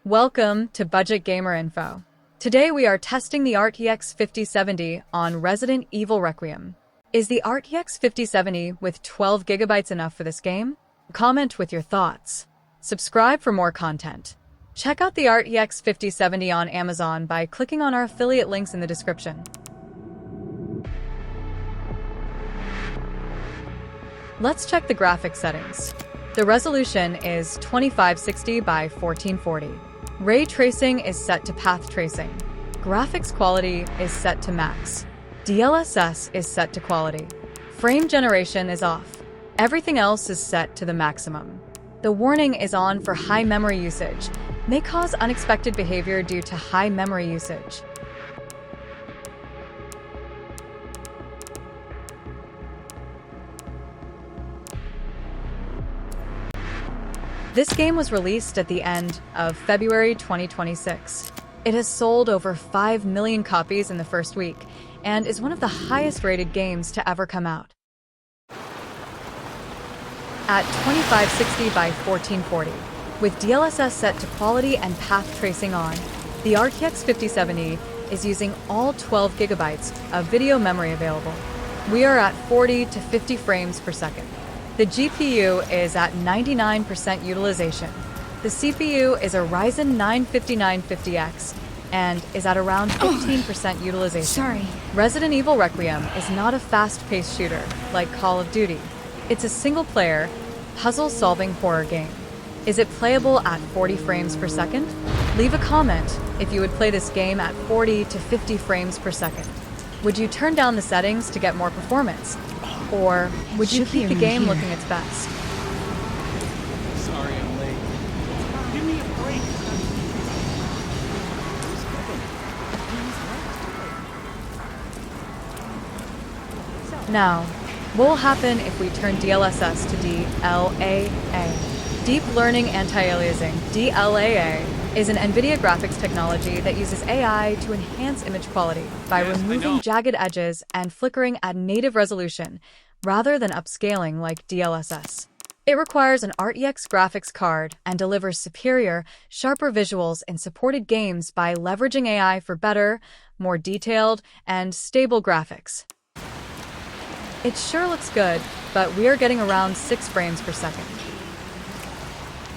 Welcome to Budget Gamer Info. Today we are testing the RTX 5070 on Resident Evil Requiem. Is the RTX 5070 with 12 gigabytes enough for this game? Comment with your thoughts. Subscribe for more content. Check out the RTX 5070 on Amazon by clicking on our affiliate links in the description. Let's check the graphics settings. The resolution is 2560 by 1440. Ray tracing is set to path tracing. Graphics quality is set to max. DLSS is set to quality. Frame generation is off. Everything else is set to the maximum. The warning is on for high memory usage. May cause unexpected behavior due to high memory usage. This game was released at the end of February 2026. It has sold over 5 million copies in the first week and is one of the highest rated games to ever come out. At 2560 by 1440, with DLSS set to quality and path tracing on, the RTX 5070 is using all 12 gigabytes of video memory available. We are at 40 to 50 frames per second. The GPU is at 99% utilization. The CPU is a Ryzen 9 5950X and is at around 15% utilization. Sorry. Resident Evil Requiem is not a fast-paced shooter like Call of Duty. It's a single-player, puzzle-solving horror game. Is it playable at 40 frames per second? Leave a comment if you would play this game at 40 to 50 frames per second. Would you turn down the settings to get more performance? Or would you keep the game looking its best? Sorry I'm late. Give me a break. Now, what will happen if we turn DLSS to DLAA? Deep Learning Anti-Aliasing, DLAA, is an NVIDIA graphics technology that uses AI to enhance image quality by removing jagged edges and flickering at native resolution, rather than upscaling like DLSS. It requires an RTX graphics card and delivers superior, sharper visuals in supported games by leveraging AI for better, more detailed, and stable graphics. It sure looks good, but we are getting around 6 frames per second.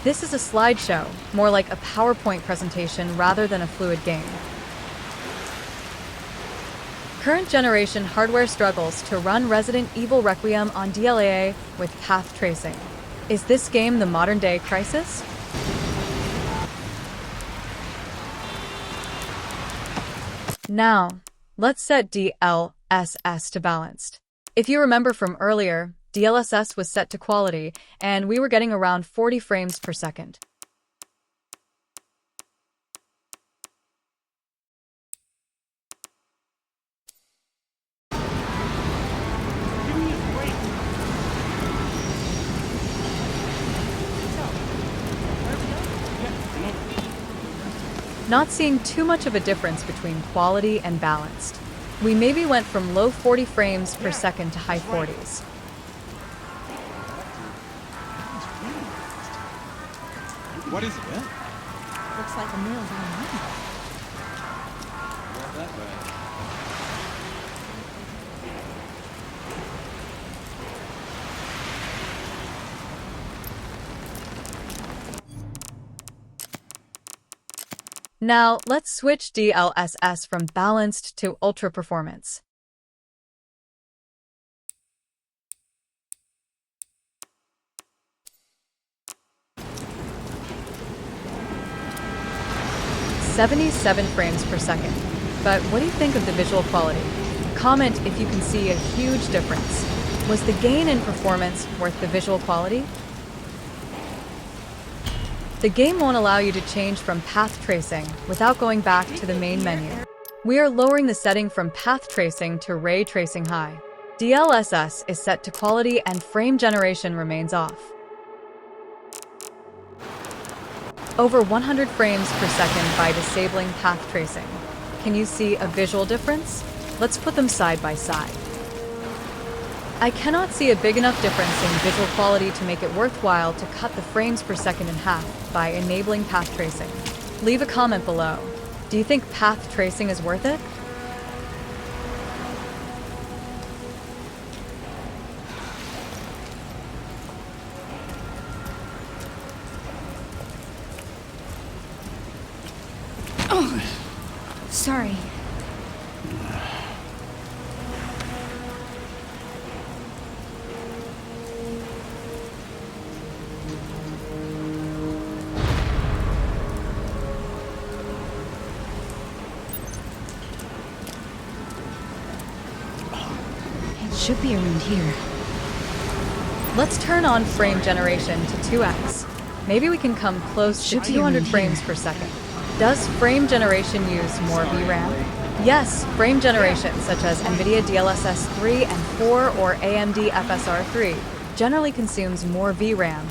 This is a slideshow, more like a PowerPoint presentation rather than a fluid game. Current generation hardware struggles to run Resident Evil Requiem on DLAA with path tracing. Is this game the modern-day crisis? Now, let's set DLSS to balanced. If you remember from earlier, DLSS was set to quality, and we were getting around 40 frames per second. Not seeing too much of a difference between quality and balanced. We maybe went from low 40 frames per second to high 40s. What is it? Looks like a meal's online. Not that way. Now, let's switch DLSS from balanced to ultra performance. "77 frames per second. But what do you think of the visual quality? Comment if you can see a huge difference. Was the gain in performance worth the visual quality? The game won't allow you to change from path tracing without going back to the main menu. We are lowering the setting from path tracing to ray tracing high. DLSS is set to quality and frame generation remains off. Over 100 frames per second by disabling path tracing. Can you see a visual difference? Let's put them side by side. I cannot see a big enough difference in visual quality to make it worthwhile to cut the frames per second in half by enabling path tracing. Leave a comment below. Do you think path tracing is worth it? Sorry. It should be around here. Let's turn on frame generation to 2x. Maybe we can come close to Should be 200 around frames here. per second. Does frame generation use more VRAM? Yes, frame generation such as NVIDIA DLSS 3 and 4 or AMD FSR 3 generally consumes more VRAM,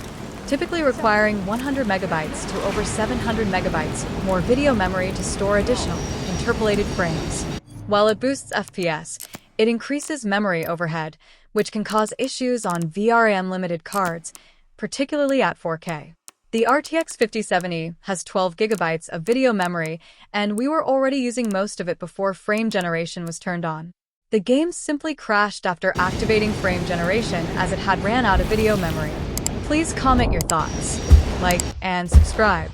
typically requiring 100 megabytes to over 700 megabytes more video memory to store additional interpolated frames. While it boosts FPS, it increases memory overhead, which can cause issues on VRAM-limited cards, particularly at 4K. The RTX 5070 has 12 gigabytes of video memory, and we were already using most of it before frame generation was turned on. The game simply crashed after activating frame generation as it had ran out of video memory. Please comment your thoughts, like, and subscribe.